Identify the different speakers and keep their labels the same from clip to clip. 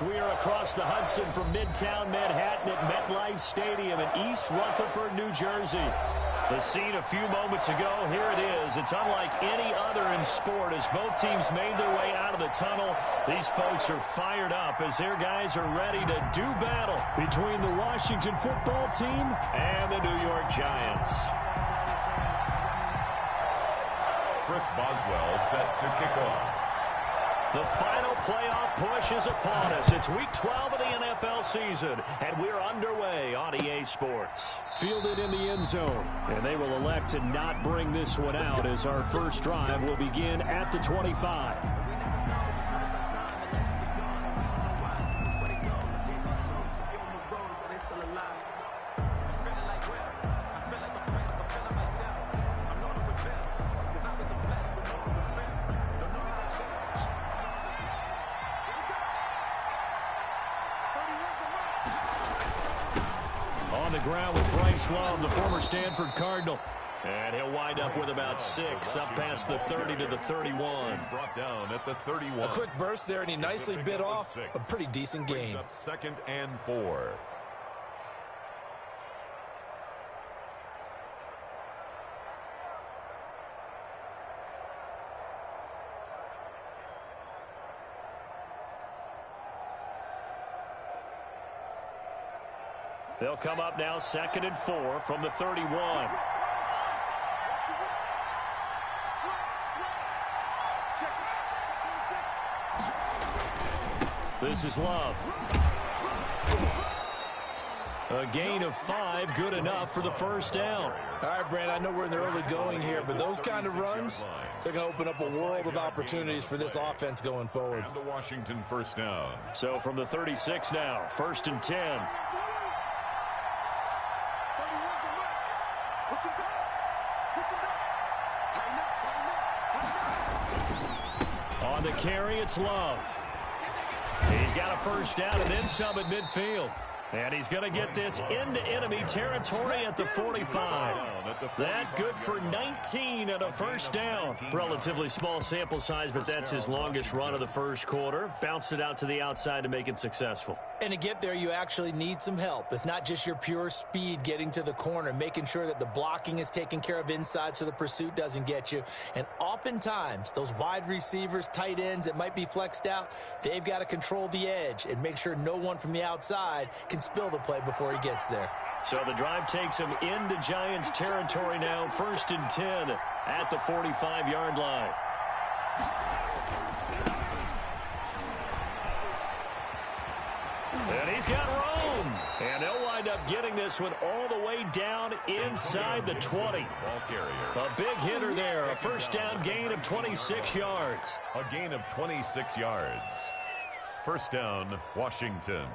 Speaker 1: We are across the Hudson from Midtown Manhattan at MetLife Stadium in East Rutherford, New Jersey. The scene a few moments ago, here it is. It's unlike any other in sport as both teams made their way out of the tunnel. These folks are fired up as their guys are ready to do battle between the Washington football team and the New York Giants.
Speaker 2: Chris Boswell set to kick off.
Speaker 1: The final playoff push is upon us. It's Week 12 of the NFL season, and we're underway on EA Sports.
Speaker 3: Fielded in the end zone, and they will elect to not bring this one out as our first drive will begin at the 25.
Speaker 1: On the ground with Bryce Love, the former Stanford Cardinal. And he'll wind up with about 6, up past the 30 to the 31.
Speaker 2: Brought down at the 31.
Speaker 4: A quick burst there, and he nicely bit off a pretty decent gain.
Speaker 2: Up 2nd and 4.
Speaker 1: They'll come up now 2nd and 4 from the 31. This is Love. A gain of 5, good enough for the first down.
Speaker 4: All right, Brand, I know we're in the early going here, but those kind of runs, they're going to open up a world of opportunities for this offense going forward.
Speaker 2: And the Washington first down.
Speaker 1: So from the 36 now, 1st and 10. On the carry, it's Love. He's got a first down and then some at midfield. And he's going to get this into enemy territory at the 45. That good for 19 and a first down. Relatively small sample size, but that's his longest run of the first quarter. Bounced it out to the outside to make it successful.
Speaker 4: And to get there, you actually need some help. It's not just your pure speed getting to the corner, making sure that the blocking is taken care of inside so the pursuit doesn't get you. And oftentimes, those wide receivers, tight ends that might be flexed out, they've got to control the edge and make sure no one from the outside can spill the play before he gets there.
Speaker 1: So the drive takes him into Giants territory now, 1st and 10 at the 45-yard line. And he's got room. And they'll wind up getting this one all the way down inside the 20.
Speaker 2: Ball carrier.
Speaker 1: A big hitter there. A first down gain of 26 yards.
Speaker 2: A gain of 26 yards. First down, Washington.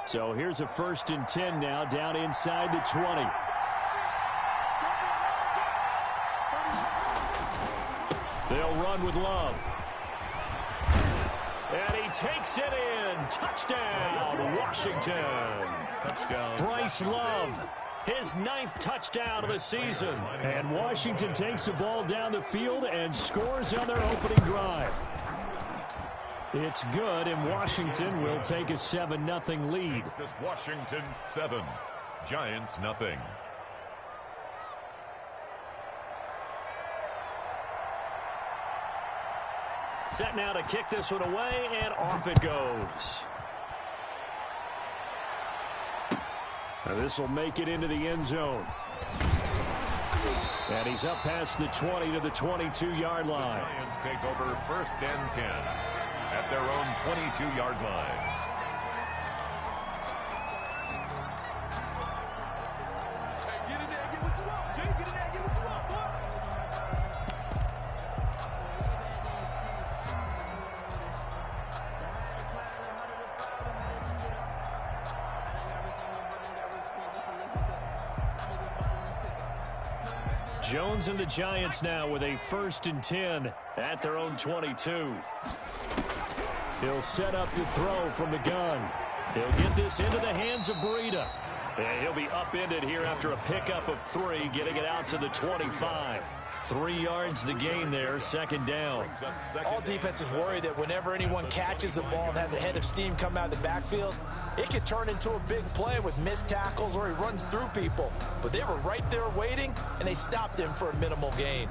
Speaker 3: So here's a 1st and 10 now down inside the 20. They'll run with Love.
Speaker 1: And he takes it in. Touchdown, Washington.
Speaker 2: Touchdown.
Speaker 1: Bryce Love, his 9th touchdown of the season.
Speaker 3: And Washington takes the ball down the field and scores on their opening drive. It's good, and Washington will take a 7-0 lead.
Speaker 2: This Washington 7, Giants nothing.
Speaker 1: Set now to kick this one away, and off it goes.
Speaker 3: This will make it into the end zone. And he's up past the 20 to the 22-yard line.
Speaker 2: Giants take over 1st and 10 at their own 22-yard line.
Speaker 5: Get in there, get what you want. Jay, get in there, get what you want, boy.
Speaker 1: Jones and the Giants now with a 1st and 10 at their own 22.
Speaker 3: He'll set up to throw from the gun.
Speaker 1: He'll get this into the hands of Breida.
Speaker 3: And he'll be upended here after a pickup of 3, getting it out to the 25. 3 yards the gain there, second down.
Speaker 4: All defenses worry that whenever anyone catches the ball and has a head of steam come out of the backfield, it could turn into a big play with missed tackles or he runs through people. But they were right there waiting, and they stopped him for a minimal gain.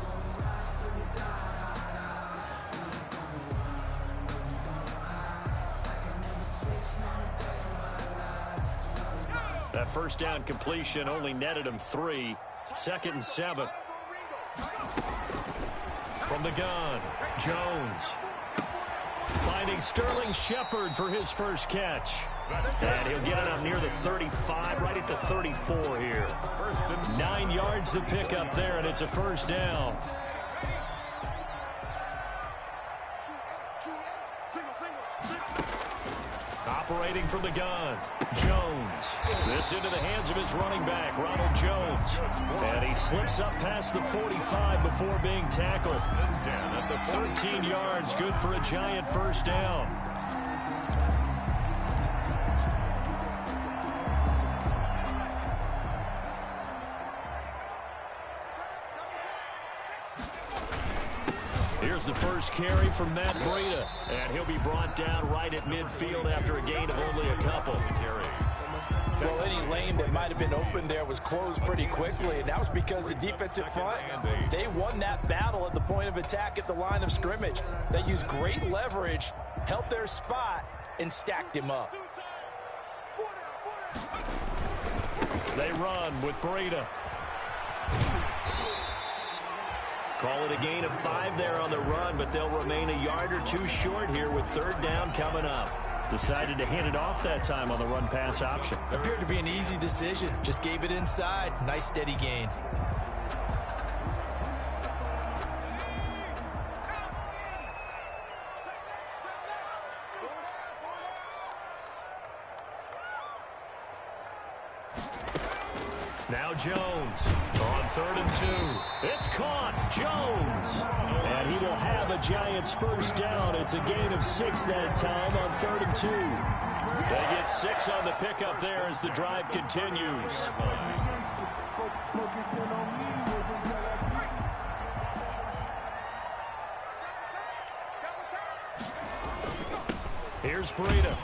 Speaker 3: That first down completion only netted him 3. 2nd and 7. From the gun, Jones. Finding Sterling Shepard for his first catch. And he'll get it up near the 35, right at the 34 here. 9 yards to pick up there, and it's a first down. Operating from the gun, Jones. This into the hands of his running back, Ronald Jones. And he slips up past the 45 before being tackled. 13 yards, good for a giant first down. Here's the first carry from Matt Breida, and he'll be brought down right at midfield after a gain of only a couple.
Speaker 4: Well, any lane that might have been open there was closed pretty quickly, and that was because the defensive front, they won that battle at the point of attack at the line of scrimmage. They used great leverage, held their spot, and stacked him up.
Speaker 3: They run with Breida. Call it a gain of 5 there on the run, but they'll remain a yard or 2 short here with 3rd down coming up. Decided to hand it off that time on the run-pass option.
Speaker 4: Appeared to be an easy decision. Just gave it inside. Nice steady gain.
Speaker 3: Now Jones on 3rd and 2. It's caught. Jones. And he will have a Giants first down. It's a gain of 6 that time on 3rd and 2. They get 6 on the pickup there as the drive continues. Here's Breida.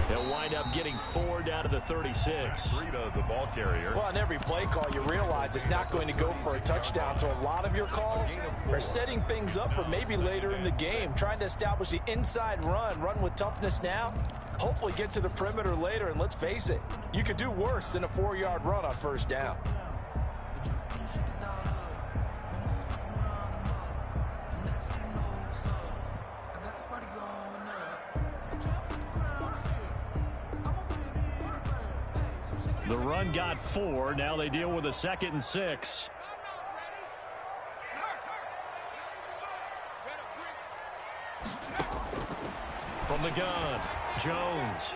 Speaker 3: They'll wind up getting 4 down to the 36.
Speaker 2: Breida, the ball carrier.
Speaker 4: Well, on every play call, you realize it's not going to go for a touchdown. So a lot of your calls are setting things up for maybe later in the game, trying to establish the inside run with toughness now, hopefully get to the perimeter later. And let's face it, you could do worse than a 4-yard run on first down.
Speaker 3: The run got 4. Now they deal with a 2nd and 6. From the gun, Jones.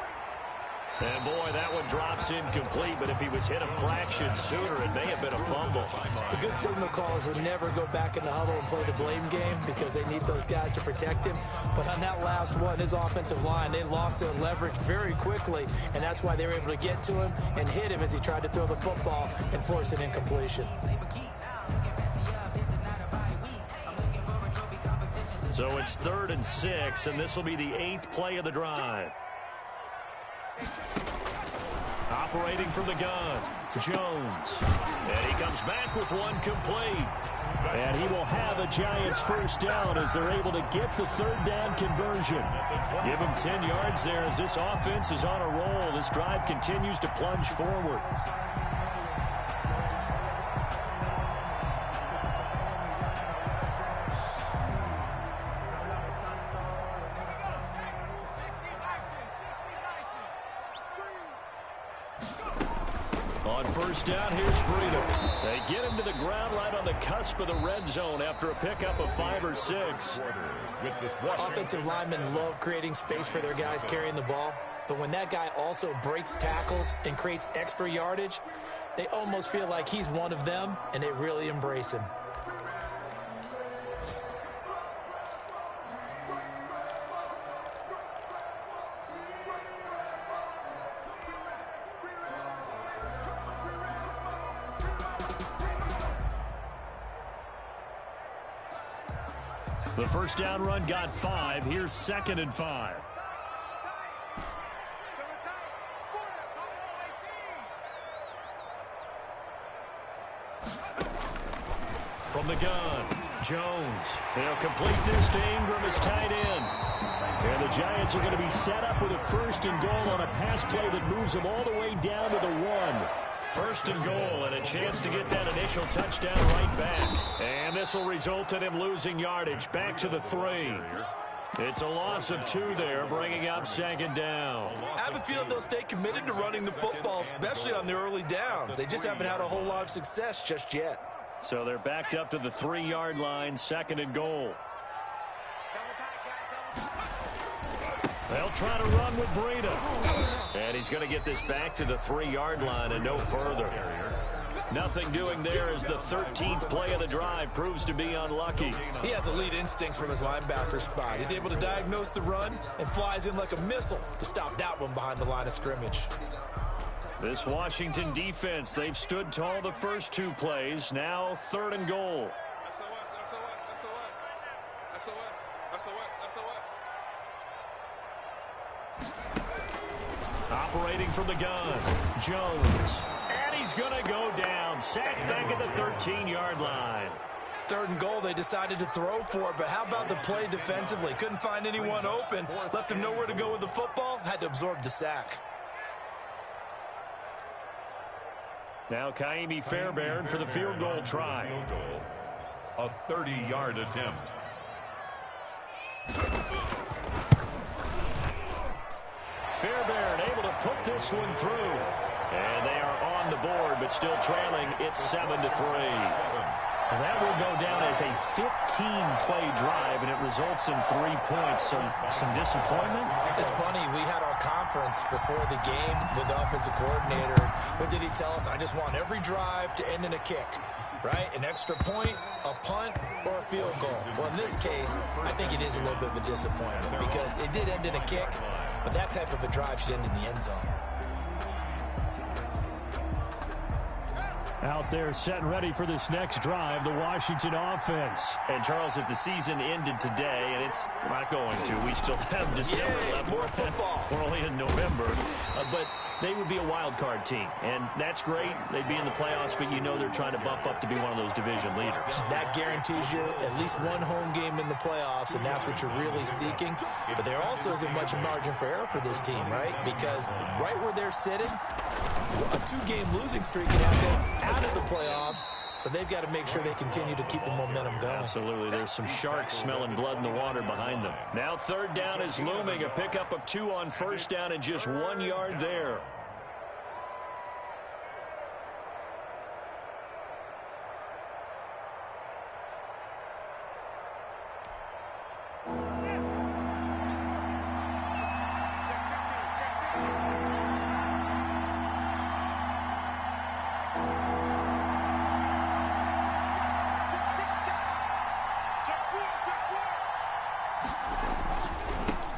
Speaker 3: And boy, that one drops incomplete, but if he was hit a fraction sooner, it may have been a fumble.
Speaker 4: The good signal callers would never go back in the huddle and play the blame game because they need those guys to protect him. But on that last one, his offensive line, they lost their leverage very quickly, and that's why they were able to get to him and hit him as he tried to throw the football and force an incompletion.
Speaker 3: So it's 3rd and 6, and this will be the 8th play of the drive. Operating from the gun, Jones. And he comes back with one complete. And he will have a Giants first down as they're able to get the 3rd down conversion. Give him 10 yards there as this offense is on a roll. This drive continues to plunge forward. On first down, here's Breida. They get him to the ground right on the cusp of the red zone after a pickup of 5 or 6.
Speaker 4: Offensive linemen love creating space for their guys carrying the ball, but when that guy also breaks tackles and creates extra yardage, they almost feel like he's one of them, and they really embrace him.
Speaker 3: The first down run got 5. Here's 2nd and 5. From the gun, Jones. They'll complete this to Ingram as tight end. And the Giants are going to be set up with a 1st and goal on a pass play that moves them all the way down to the 1. 1st and goal and a chance to get that initial touchdown right back. And this will result in him losing yardage back to the 3. It's a loss of 2 there, bringing up 2nd down.
Speaker 4: I have a feeling they'll stay committed to running the football, especially on the early downs. They just haven't had a whole lot of success just yet.
Speaker 3: So they're backed up to the 3-yard line, 2nd and goal. They'll try to run with Breida. And he's going to get this back to the 3-yard line and no further. Nothing doing there as the 13th play of the drive proves to be unlucky.
Speaker 4: He has elite instincts from his linebacker spot. He's able to diagnose the run and flies in like a missile to stop that one behind the line of scrimmage.
Speaker 3: This Washington defense, they've stood tall the first 2 plays. Now 3rd and goal. Operating from the gun, Jones. And he's going to go down. Sacked back at the 13-yard line.
Speaker 4: 3rd and goal, they decided to throw for it, but how about the play defensively? Couldn't find anyone open. Left him nowhere to go with the football. Had to absorb the sack.
Speaker 3: Now Kaimi Fairbairn for the field goal try.
Speaker 2: A 30-yard attempt.
Speaker 3: Fairbairn able to put this one through. And they are on the board, but still trailing. It's 7-3. That will go down as a 15-play drive, and it results in 3 points. So some disappointment.
Speaker 4: It's funny, we had our conference before the game with the offensive coordinator. What did he tell us? I just want every drive to end in a kick, right? An extra point, a punt, or a field goal. Well, in this case, I think it is a little bit of a disappointment because it did end in a kick, but that type of a drive should end in the end zone.
Speaker 3: Out there set and ready for this next drive, the Washington offense. And, Charles, if the season ended today, and it's not going to, we still have December left.
Speaker 4: More football.
Speaker 3: We're only in November. But they would be a wild card team, and that's great. They'd be in the playoffs, but you know they're trying to bump up to be one of those division leaders.
Speaker 4: That guarantees you at least one home game in the playoffs, and that's what you're really seeking. But there also isn't much margin for error for this team, right? Because right where they're sitting, a 2-game losing streak can have them out of the playoffs, so they've got to make sure they continue to keep the momentum going.
Speaker 3: Absolutely. There's some sharks smelling blood in the water behind them. Now 3rd down is looming. A pickup of 2 on 1st down and just 1 yard there.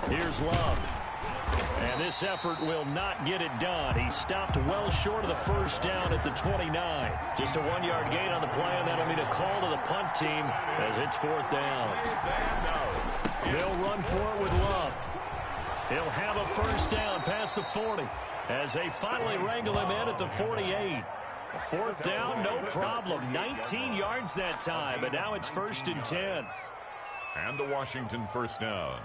Speaker 3: Here's Love. And this effort will not get it done. He stopped well short of the 1st down at the 29. Just a 1-yard gain on the play, and that'll mean a call to the punt team as it's 4th down. They'll run for it with Love. He'll have a 1st down past the 40 as they finally wrangle him in at the 48. 4th down, no problem. 19 yards that time, but now it's 1st and 10.
Speaker 2: And the Washington 1st down.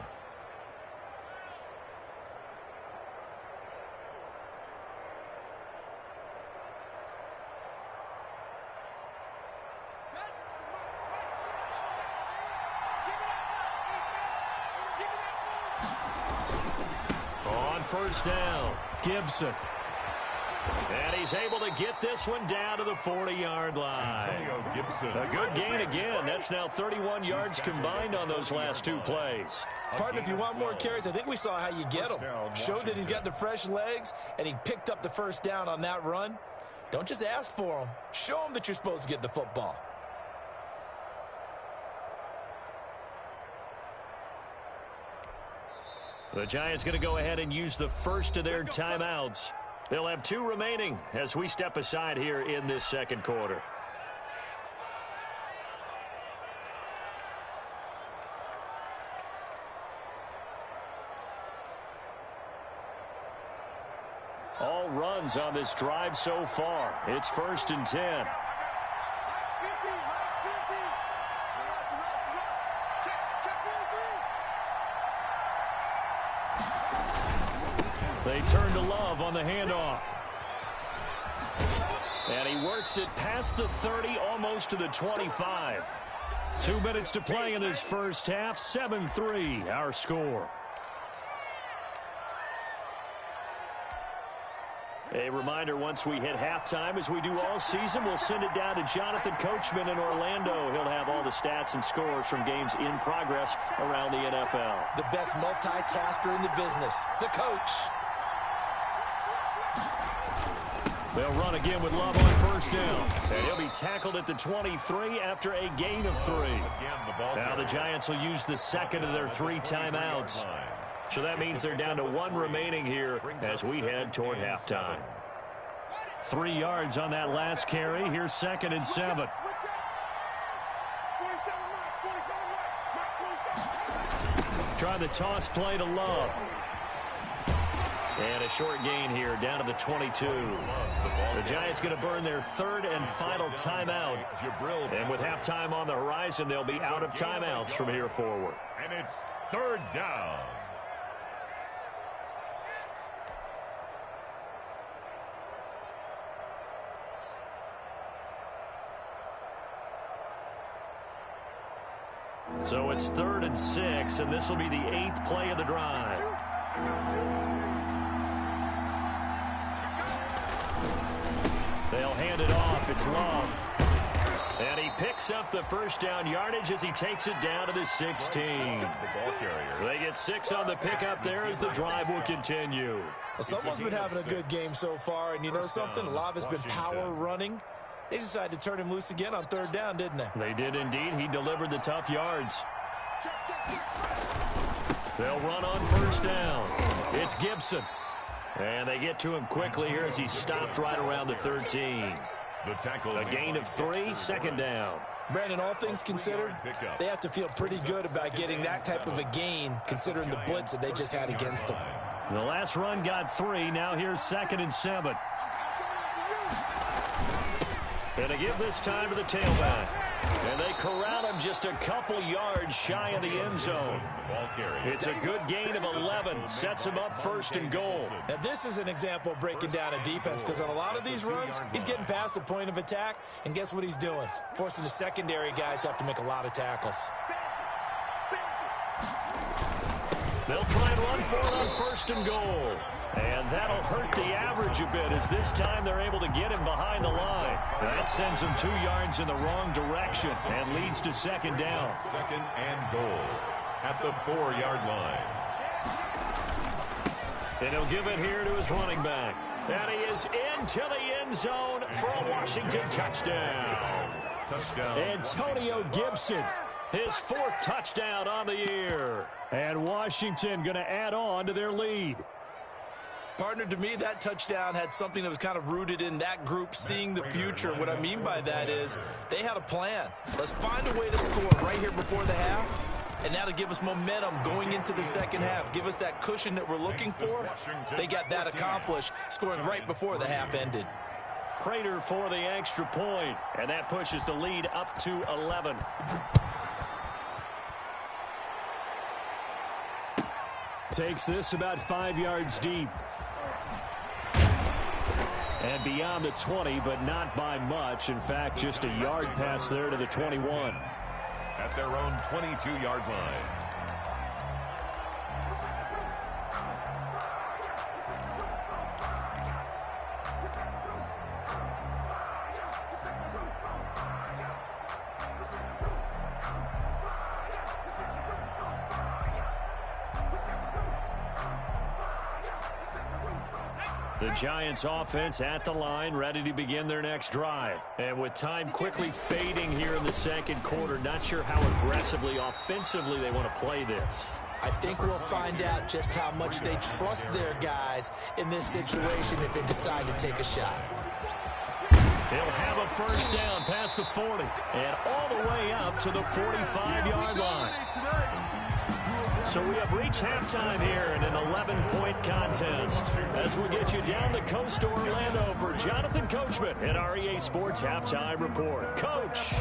Speaker 3: On 1st down, Gibson. And he's able to get this one down to the 40-yard line. A good gain again. That's now 31 yards combined on those last 2 plays.
Speaker 4: Partner, if you want more carries, I think we saw how you get them. Showed that he's got the fresh legs, and he picked up the 1st down on that run. Don't just ask for them. Show them that you're supposed to get the football.
Speaker 3: The Giants going to go ahead and use the first of their timeouts.
Speaker 1: They'll have 2 remaining as we step aside here in this second quarter. All runs on this drive so far. It's 1st and 10. They turn to Love on the handoff. And he works it past the 30, almost to the 25. 2 minutes to play in this first half. 7-3, our score. A reminder, once we hit halftime, as we do all season, we'll send it down to Jonathan Coachman in Orlando. He'll have all the stats and scores from games in progress around the NFL.
Speaker 4: The best multitasker in the business, the coach.
Speaker 1: They'll run again with Love on 1st down. And he'll be tackled at the 23 after a gain of 3. Now the Giants will use the 2nd of their 3 timeouts. So that means they're down to 1 remaining here as we head toward halftime. 3 yards on that last carry. Here's 2nd and 7. Try the toss play to Love. And a short gain here down to the 22. The Giants going to burn their 3rd and final timeout. And with halftime on the horizon, they'll be out of timeouts from here forward.
Speaker 2: And it's 3rd down.
Speaker 1: So it's 3rd and 6, and this will be the 8th play of the drive. They'll hand it off. It's Love. And he picks up the 1st down yardage as he takes it down to the 16. They get 6 on the pickup there as the drive will continue.
Speaker 4: Well, someone's been having a good game so far, and you know something? Love has been power running. They decided to turn him loose again on 3rd down, didn't they?
Speaker 1: They did indeed. He delivered the tough yards. They'll run on 1st down. It's Gibson. And they get to him quickly here as he stopped right around the 13. A gain of 3, 2nd down.
Speaker 4: Brandon, all things considered, they have to feel pretty good about getting that type of a gain considering the blitz that they just had against them.
Speaker 1: The last run got 3. Now here's 2nd and 7. And to give this time to the tailback. And they corral him just a couple yards shy of the end zone. It's a good gain of 11. Sets him up 1st and goal.
Speaker 4: Now this is an example of breaking down a defense, because on a lot of these runs, he's getting past the point of attack, and guess what he's doing? Forcing the secondary guys to have to make a lot of tackles.
Speaker 1: They'll try and run for it on 1st and goal. And that'll hurt the average a bit as this time they're able to get him behind the line. That sends him 2 yards in the wrong direction and leads to 2nd down.
Speaker 2: 2nd and goal at the 4-yard line.
Speaker 1: And he'll give it here to his running back. And he is into the end zone for a Washington touchdown. Antonio Gibson, his 4th touchdown on the year. And Washington going to add on to their lead.
Speaker 4: Partner, to me, that touchdown had something that was kind of rooted in that group seeing the future. And what I mean by that is they had a plan. Let's find a way to score right here before the half. And that'll give us momentum going into the second half. Give us that cushion that we're looking for. They got that accomplished, scoring right before the half ended.
Speaker 1: Prater for the extra point. And that pushes the lead up to 11. Takes this about 5 yards deep. And beyond the 20, but not by much. In fact, just a yard pass there to the 21.
Speaker 2: At their own 22-yard line.
Speaker 1: The Giants offense at the line, ready to begin their next drive. And with time quickly fading here in the second quarter, not sure how aggressively, offensively they want to play this.
Speaker 4: I think we'll find out just how much they trust their guys in this situation if they decide to take a shot.
Speaker 3: He'll have a first down past the 40 and all the way up to the 45-yard line. So we have reached halftime here in an 11-point contest. As we'll get you down the coast to Orlando for Jonathan Coachman at our EA Sports Halftime Report. Coach.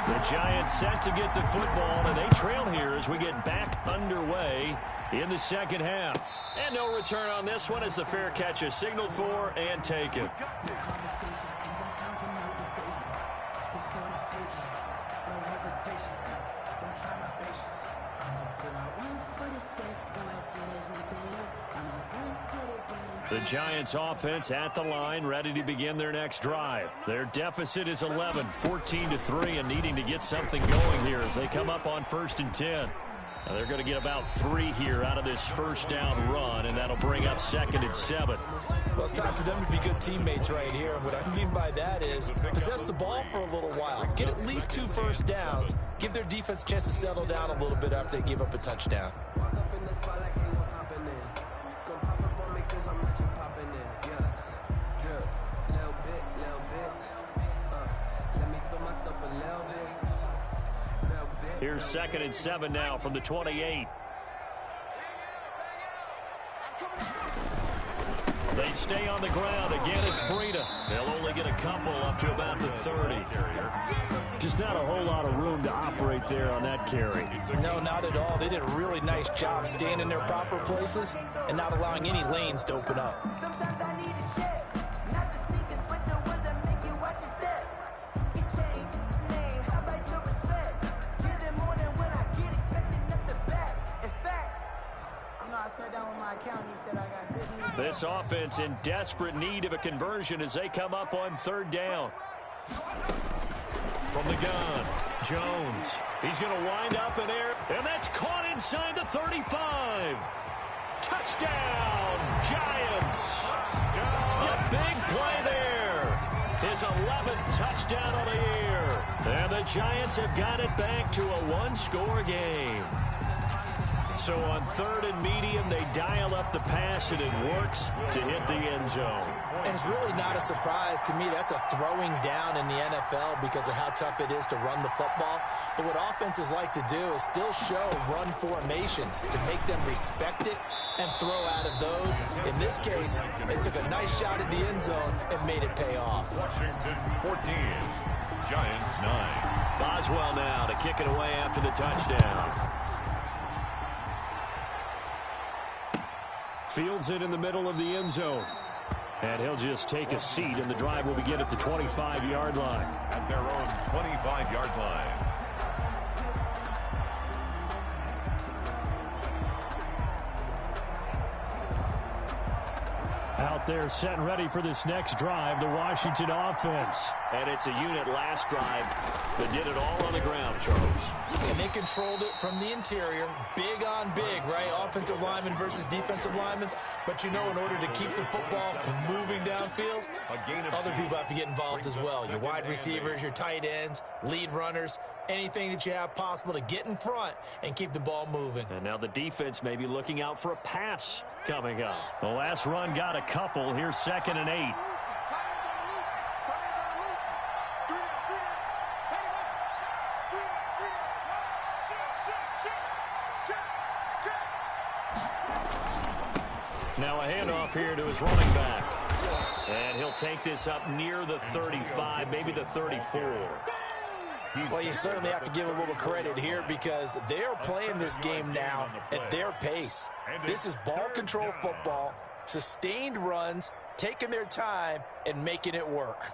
Speaker 3: The Giants set to get the football, and they trail here as we get back underway in the second half. And no return on this one as the fair catch is signaled for and taken. The Giants offense at the line, ready to begin their next drive. Their deficit is 11, 14-3, and needing to get something going here as they come up on 1st and 10. Now they're going to get about 3 here out of this first down run, and that'll bring up 2nd and 7.
Speaker 4: Well, it's time for them to be good teammates right here. And what I mean by that is possess the ball for a little while. Get at least 2 first downs. Give their defense a chance to settle down a little bit after they give up a touchdown.
Speaker 3: Here's 2nd and 7 now from the 28. They stay on the ground. Again, it's Breida. They'll only get a couple up to about the 30. Just not a whole lot of room to operate there on that carry.
Speaker 4: No, not at all. They did a really nice job staying in their proper places and not allowing any lanes to open up.
Speaker 3: This offense in desperate need of a conversion as they come up on 3rd down. From the gun, Jones. He's going to wind up in there, and that's caught inside the 35. Touchdown, Giants. A big play there. His 11th touchdown of the year. And the Giants have got it back to a 1-score game. So on 3rd and medium, they dial up the pass, and it works to hit the end zone.
Speaker 4: And it's really not a surprise to me. That's a throwing down in the NFL because of how tough it is to run the football. But what offenses like to do is still show run formations to make them respect it and throw out of those. In this case, they took a nice shot at the end zone and made it pay off.
Speaker 2: Washington 14, Giants 9.
Speaker 3: Boswell now to kick it away after the touchdown. Fields it in the middle of the end zone. And he'll just take a seat, and the drive will begin at the 25-yard line.
Speaker 2: At their own 25-yard line.
Speaker 3: Out there set and ready for this next drive, the Washington offense. And it's a unit last drive that did it all on the ground, Charles.
Speaker 4: And they controlled it from the interior, big on big, right? Offensive lineman versus defensive lineman. But you know, in order to keep the football moving downfield, other people have to get involved as well. Your wide receivers, your tight ends, lead runners, anything that you have possible to get in front and keep the ball moving.
Speaker 3: And now the defense may be looking out for a pass coming up. The last run got a couple. Here's 2nd and 8. Now a handoff here to his running back. And he'll take this up near the 35, maybe the 34.
Speaker 4: Well, you certainly have to give a little credit here because they're playing this game now at their pace. This is ball control football, sustained runs, taking their time, and making it work.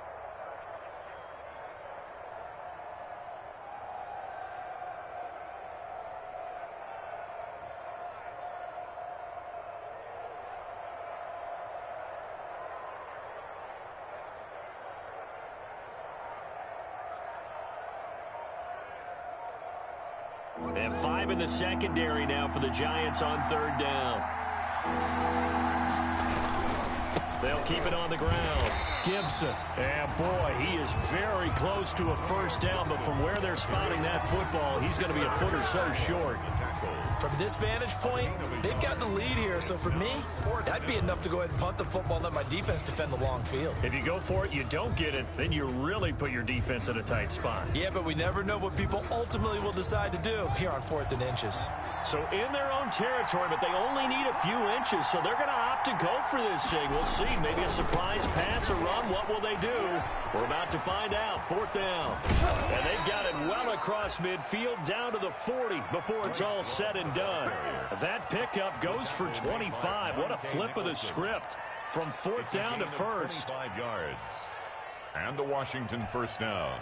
Speaker 3: And 5 in the secondary now for the Giants on 3rd down. They'll
Speaker 1: Keep it on the ground. Gibson. And, boy, he is very close to a first down, but from where they're spotting that football, he's going to be a foot or so short.
Speaker 4: From this vantage point, they've got the lead here, so for me, that'd be enough to go ahead and punt the football and let my defense defend the long field.
Speaker 1: If you go for it, you don't get it, then you really put your defense in a tight spot.
Speaker 4: Yeah, but we never know what people ultimately will decide to do here on 4th and inches.
Speaker 1: So in their own territory, but they only need a few inches, so they're going to opt to go for this thing. We'll see. Maybe a surprise pass or run. What will they do? We're about to find out. 4th down. And they've got it well across midfield down to the 40 before it's all said and done. That pickup goes for 25. What a flip of the script from 4th down to first.
Speaker 2: 25 yards. And a Washington first down.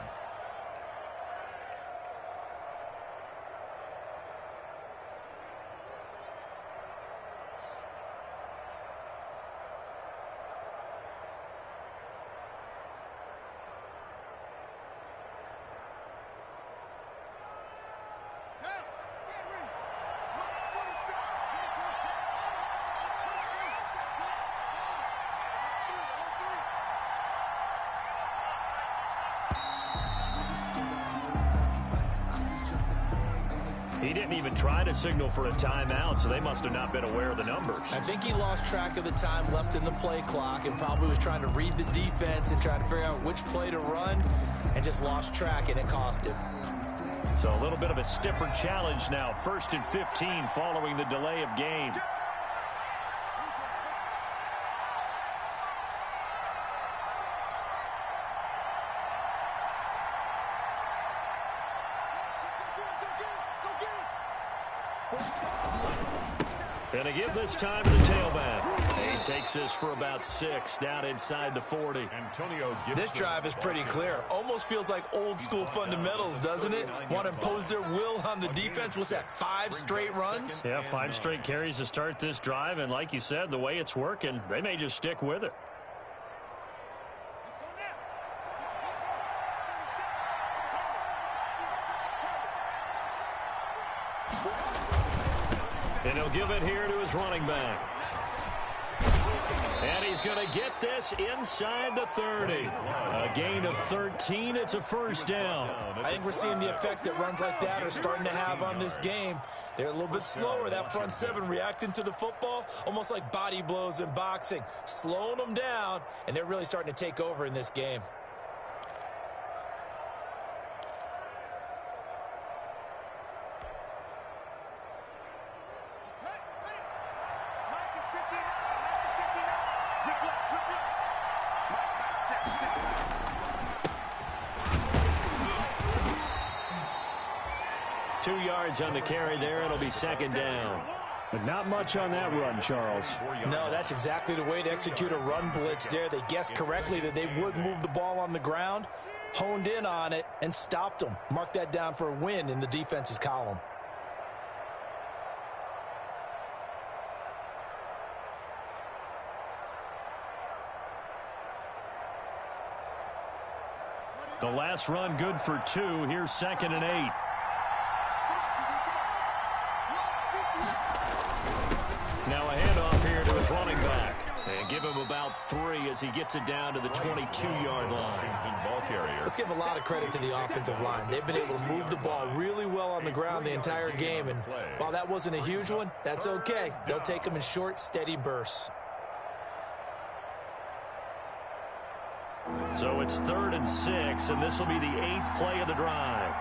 Speaker 1: He didn't even try to signal for a timeout, so they must have not been aware of the numbers.
Speaker 4: I think he lost track of the time left in the play clock and probably was trying to read the defense and trying to figure out which play to run and just lost track, and it cost him.
Speaker 1: So a little bit of a stiffer challenge now. 1st and 15 following the delay of game. And a give this time to the tailback. He takes this for about 6 down inside the 40.
Speaker 4: This drive is pretty clear. Almost feels like old school fundamentals, doesn't it? Want to impose their will on the defense. What's that, 5 straight runs?
Speaker 1: Yeah, 5 straight carries to start this drive. And like you said, the way it's working, they may just stick with it. And he'll give it here to his running back. And he's going to get this inside the 30. A gain of 13. It's a first down.
Speaker 4: I think we're seeing the effect that runs like that are starting to have on this game. They're a little bit slower. That front 7 reacting to the football, almost like body blows in boxing, slowing them down, and they're really starting to take over in this game.
Speaker 1: On the carry there, it'll be 2nd down. But not much on that run, Charles.
Speaker 4: No, that's exactly the way to execute a run blitz there. They guessed correctly that they would move the ball on the ground, honed in on it, and stopped them. Mark that down for a win in the defense's column.
Speaker 1: The last run good for 2. Here's 2nd and 8. Now a handoff here to his running back. And give him about 3 as he gets it down to the 22-yard line.
Speaker 4: Let's give a lot of credit to the offensive line. They've been able to move the ball really well on the ground the entire game. And while that wasn't a huge one, that's okay. They'll take them in short, steady bursts.
Speaker 1: So it's 3rd and 6, and this will be the 8th play of the drive.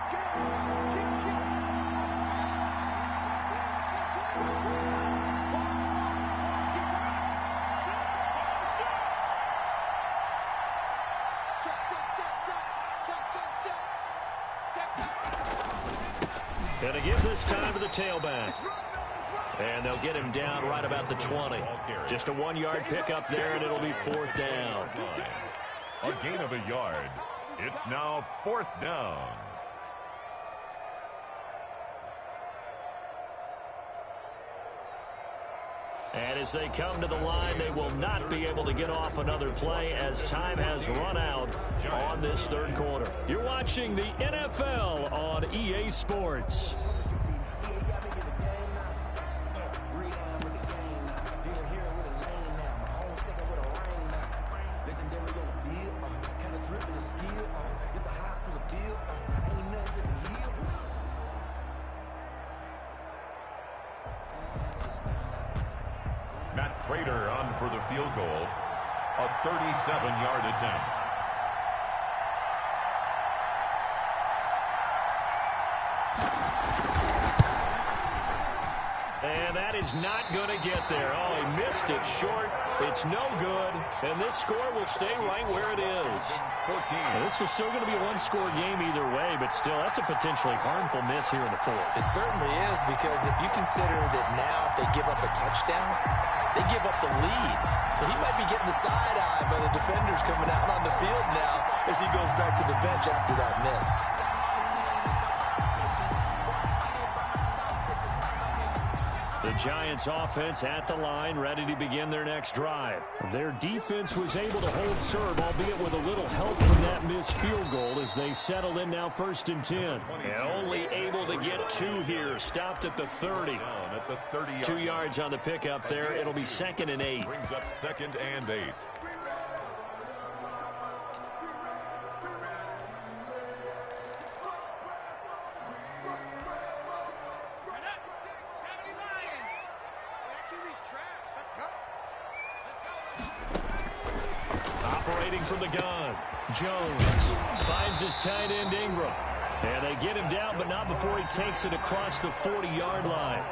Speaker 1: And to give this time to the tailback. And they'll get him down right about the 20. Just a 1-yard pickup there, and it'll be 4th down.
Speaker 2: A gain of a yard. It's now 4th down.
Speaker 1: And as they come to the line, they will not be able to get off another play as time has run out on this 3rd quarter. You're watching the NFL on EA Sports.
Speaker 2: Prater on for the field goal. A 37-yard attempt.
Speaker 1: And that is not going to get there. Oh, he missed it short. It's no good. And this score will stay right where it is.
Speaker 2: 14.
Speaker 1: And this was still going to be a one-score game either way, but still, that's a potentially harmful miss here in the fourth.
Speaker 4: It certainly is, because if you consider that now if they give up a touchdown, they give up the lead. So he might be getting the side eye, but the defender's coming out on the field now as he goes back to the bench after that miss.
Speaker 1: The Giants offense at the line, ready to begin their next drive. Their defense was able to hold serve, albeit with a little help from that missed field goal as they settled in now 1st and 10. And only able to get 2 here. Stopped at the 30.
Speaker 2: At the 30
Speaker 1: 2 yards on the pickup there. It'll be 2nd and 8.
Speaker 2: Brings up 2nd and 8.
Speaker 1: Operating from the gun, Jones finds his tight end Ingram. And they get him down, but not before he takes it across the 40-yard line.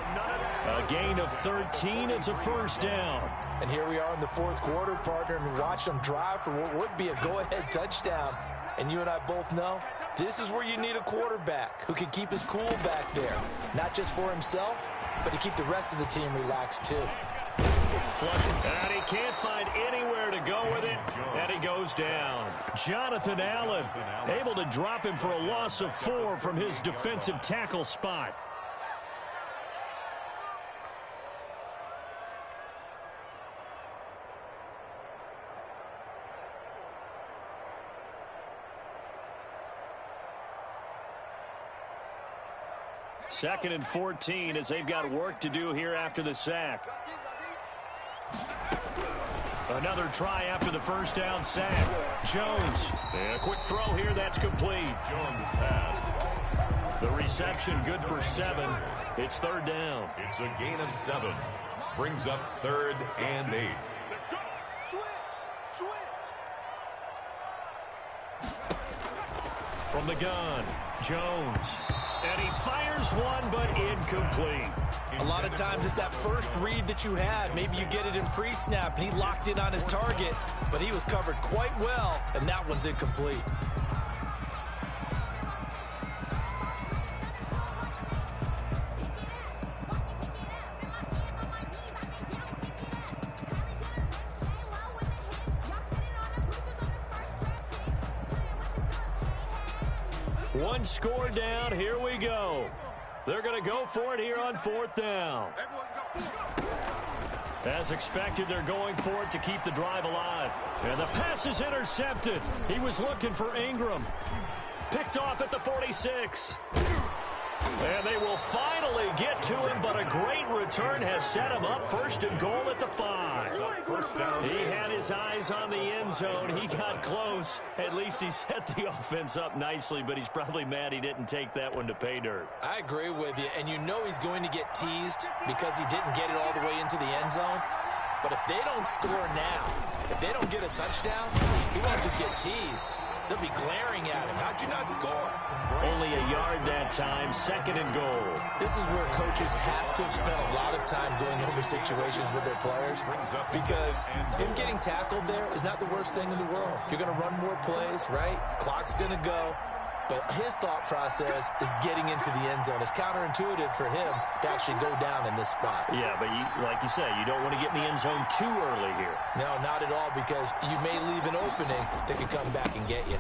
Speaker 1: A gain of 13. It's a 1st down.
Speaker 4: And here we are in the 4th quarter, partner, and watch them drive for what would be a go-ahead touchdown. And you and I both know this is where you need a quarterback who can keep his cool back there. Not just for himself, but to keep the rest of the team relaxed too.
Speaker 1: Flushing. And he can't find anywhere to go with it. And he goes down. Jonathan Allen able to drop him for a loss of 4 from his defensive tackle spot. Second and 14 as they've got work to do here after the sack. Another try after the 1st down sack. Jones. A quick throw here. That's complete.
Speaker 2: Jones pass.
Speaker 1: The reception good for 7. It's 3rd down.
Speaker 2: It's a gain of 7. Brings up 3rd and 8.
Speaker 5: Let's go. Switch.
Speaker 1: From the gun, Jones. And he fires one, but incomplete.
Speaker 4: A lot of times it's that first read that you have. Maybe you get it in pre-snap, and he locked in on his target, but he was covered quite well, and that one's incomplete.
Speaker 1: One score down. Here we go. They're going to go for it here on 4th down. As expected, they're going for it to keep the drive alive. And the pass is intercepted. He was looking for Ingram. Picked off at the 46. And they will finally get to him, but a great return has set him up 1st and goal at the 5. He had his eyes on the end zone. He got close. At least he set the offense up nicely, but he's probably mad he didn't take that one to pay dirt.
Speaker 4: I agree with you, and you know he's going to get teased because he didn't get it all the way into the end zone. But if they don't score now, if they don't get a touchdown, he won't just get teased. They'll be glaring at him. How'd you not score?
Speaker 1: Only a yard that time, 2nd and goal.
Speaker 4: This is where coaches have to have spent a lot of time going over situations with their players, because him getting tackled there is not the worst thing in the world. You're going to run more plays, right? Clock's going to go. But his thought process is getting into the end zone. It's counterintuitive for him to actually go down in this spot.
Speaker 1: Yeah, but like you said, you don't want to get in the end zone too early here.
Speaker 4: No, not at all, because you may leave an opening that could come back and get you.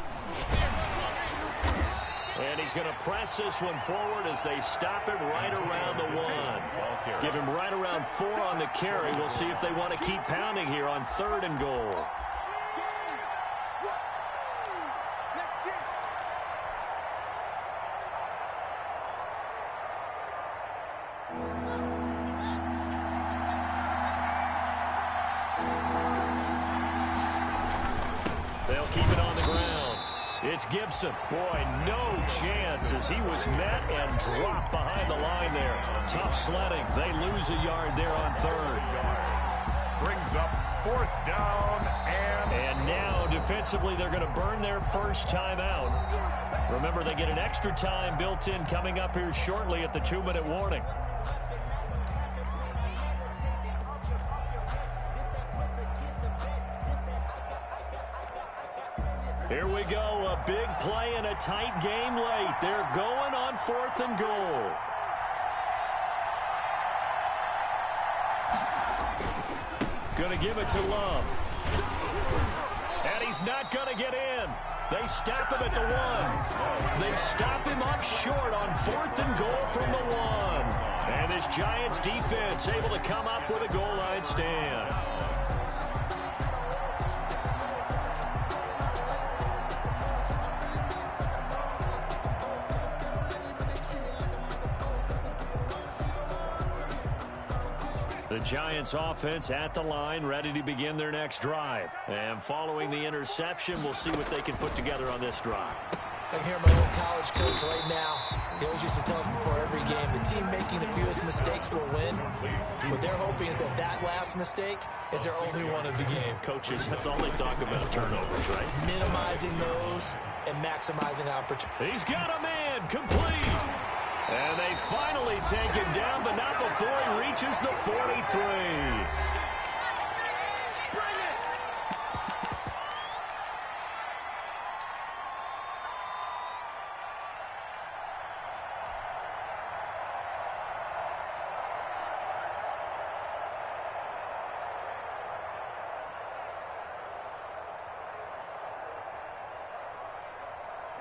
Speaker 1: And he's going to press this one forward as they stop him right around the 1. Give him right around 4 on the carry. We'll see if they want to keep pounding here on 3rd and goal. They'll keep it on the ground. It's Gibson. Boy, no chance as he was met and dropped behind the line there. Tough sledding. They lose a yard there on 3rd.
Speaker 2: brings up 4th down
Speaker 1: and now defensively they're going to burn their first timeout. Remember, they get an extra time built in coming up here shortly at the 2-minute warning. Here we go, a big play and a tight game late. They're going on 4th and goal. Going to give it to Love. And he's not going to get in. They stop him at the 1. They stop him up short on 4th and goal from the 1. And this Giants defense able to come up with a goal line stand. The Giants offense at the line, ready to begin their next drive. And following the interception, we'll see what they can put together on this drive.
Speaker 4: I can hear my old college coach right now. He always used to tell us before every game, the team making the fewest mistakes will win. What they're hoping is that that last mistake is their only one of the game.
Speaker 1: Coaches, that's all they talk about, turnovers, right?
Speaker 4: Minimizing those and maximizing opportunity.
Speaker 1: He's got a man, complete. And they finally take him down, but not before he reaches the 43.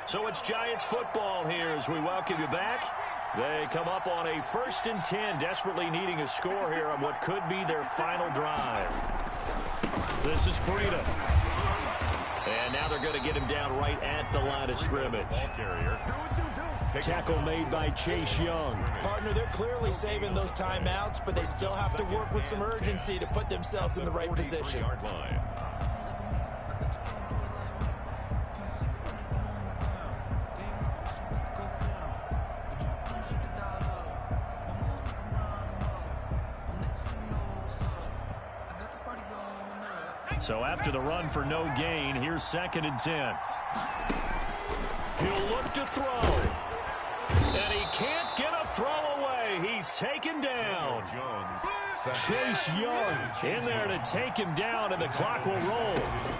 Speaker 1: So it's Giants football here as we welcome you back. They come up on a 1st and 10, desperately needing a score here on what could be their final drive. This is Breida. And now they're going to get him down right at the line of scrimmage. Tackle made by Chase Young.
Speaker 4: Partner, they're clearly saving those timeouts, but they still have to work with some urgency to put themselves in the right position.
Speaker 1: So after the run for no gain, here's 2nd and 10. He'll look to throw. And he can't get a throw away. He's taken down. Chase Young in there to take him down, and the clock will roll.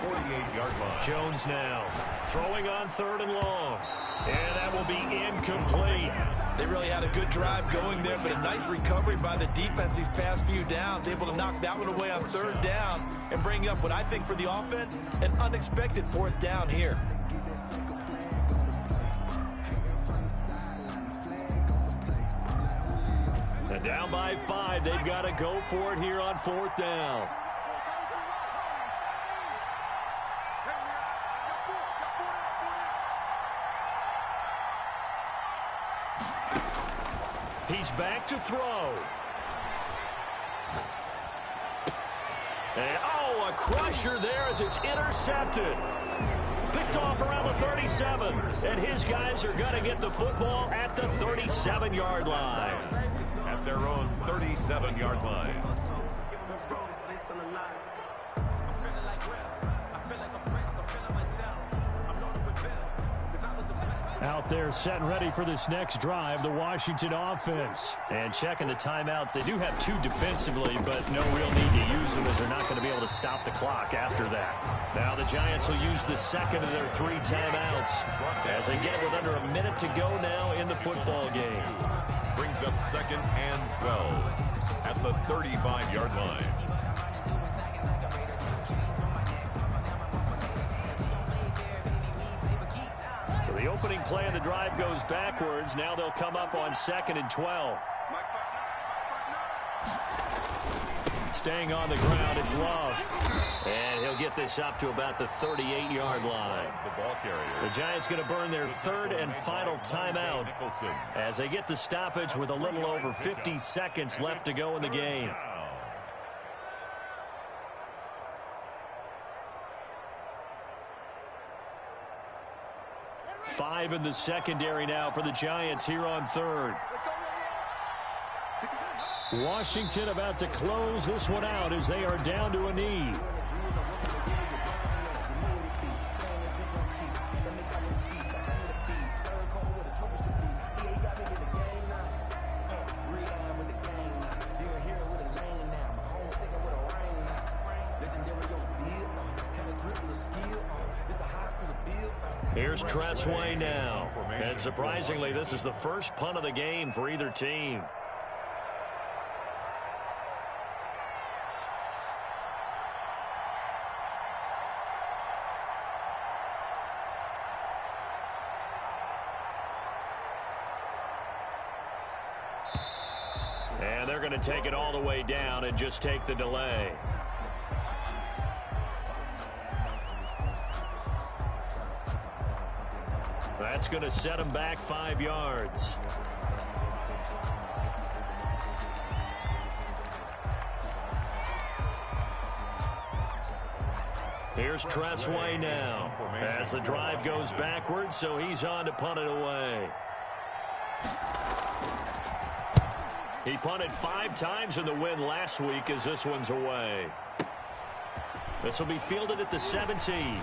Speaker 2: 48-yard line.
Speaker 1: Jones now throwing on 3rd and long. And that will be incomplete.
Speaker 4: They really had a good drive going there, but a nice recovery by the defense these past few downs, able to knock that one away on 3rd down and bring up what I think for the offense, an unexpected 4th down here.
Speaker 1: And down by 5, they've got to go for it here on 4th down. He's back to throw. And, a crusher there as it's intercepted. Picked off around the 37. And his guys are going to get the football at the 37-yard line.
Speaker 2: At their own 37-yard line.
Speaker 3: Out there set and ready for this next drive, the Washington offense.
Speaker 1: And checking the timeouts. They do have 2 defensively, but no real need to use them as they're not going to be able to stop the clock after that. Now the Giants will use the 2nd of their 3 timeouts as they get with under a minute to go now in the football game.
Speaker 2: Brings up 2nd and 12 at the 35-yard line.
Speaker 1: The opening play of the drive goes backwards. Now they'll come up on 2nd and 12. Staying on the ground, it's Love. And he'll get this up to about the 38-yard line. The Giants going to burn their 3rd and final timeout as they get the stoppage with a little over 50 seconds left to go in the game. Five in the secondary now for the Giants here on 3rd.
Speaker 3: Washington about to close this one out as they are down to a knee. Here's Tressway now. And surprisingly, this is the first punt of the game for either team. And they're going to take it all the way down and just take the delay. That's going to set him back 5 yards. Here's Tressway now as the drive goes backwards, so he's on to punt it away. He punted 5 times in the win last week as this one's away. This will be fielded at the 17.